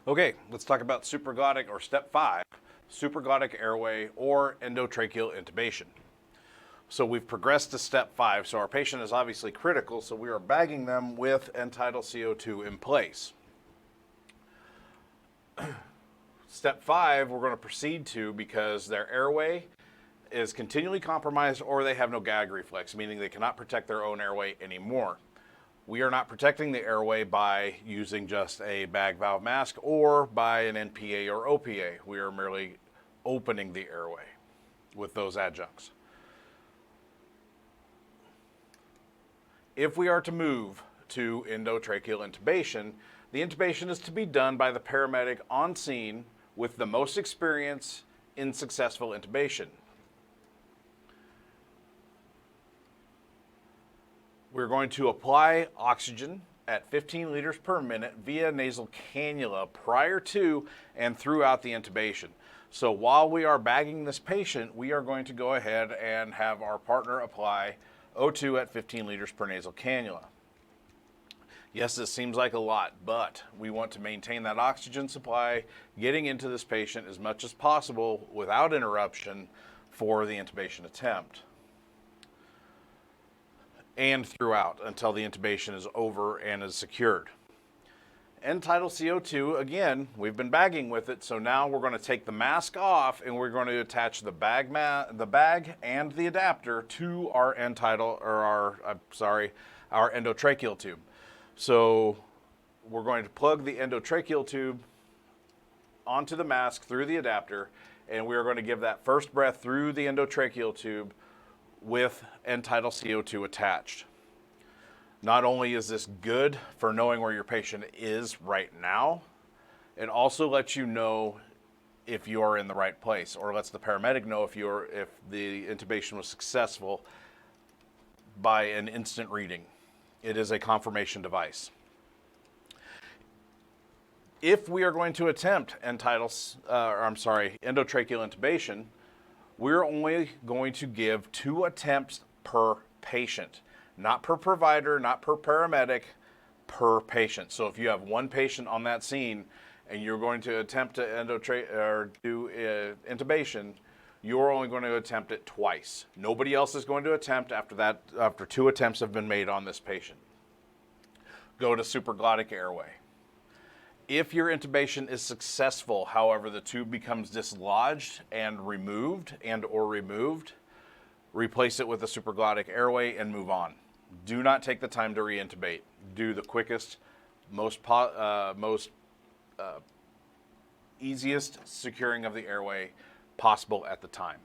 Okay, let's talk about supraglottic or step 5, supraglottic airway or endotracheal intubation. So we've progressed to step 5, so our patient is obviously critical, so we are bagging them with end-tidal CO2 in place. Step 5 we're going to proceed to because their airway is continually compromised or they have no gag reflex, meaning they cannot protect their own airway anymore. We are not protecting the airway by using just a bag valve mask or by an NPA or OPA. We are merely opening the airway with those adjuncts. If we are to move to endotracheal intubation, the intubation is to be done by the paramedic on scene with the most experience in successful intubation. We're going to apply oxygen at 15 liters per minute via nasal cannula prior to and throughout the intubation. So while we are bagging this patient, we are going to go ahead and have our partner apply O2 at 15 liters per nasal cannula. Yes, this seems like a lot, but we want to maintain that oxygen supply getting into this patient as much as possible without interruption for the intubation attempt, and throughout until the intubation is over and is secured. End-tidal CO2, again, we've been bagging with it, so now we're going to take the mask off and we're going to attach the bag and the adapter to our end-tidal, or our endotracheal tube. So we're going to plug the endotracheal tube onto the mask through the adapter, and we are going to give that first breath through the endotracheal tube with end-tidal CO2 attached. Not only is this good for knowing where your patient is right now, it also lets you know if you are in the right place, or lets the paramedic know if the intubation was successful by an instant reading. It is a confirmation device. If we are going to attempt endotracheal intubation, we're only going to give 2 attempts per patient, not per provider, not per paramedic, per patient. So if you have 1 patient on that scene and you're going to attempt to do intubation, you're only going to attempt it twice. Nobody else is going to attempt after 2 attempts have been made on this patient. Go to supraglottic airway. If your intubation is successful, however, the tube becomes dislodged and removed, replace it with a supraglottic airway and move on. Do not take the time to reintubate. Do the quickest, easiest securing of the airway possible at the time.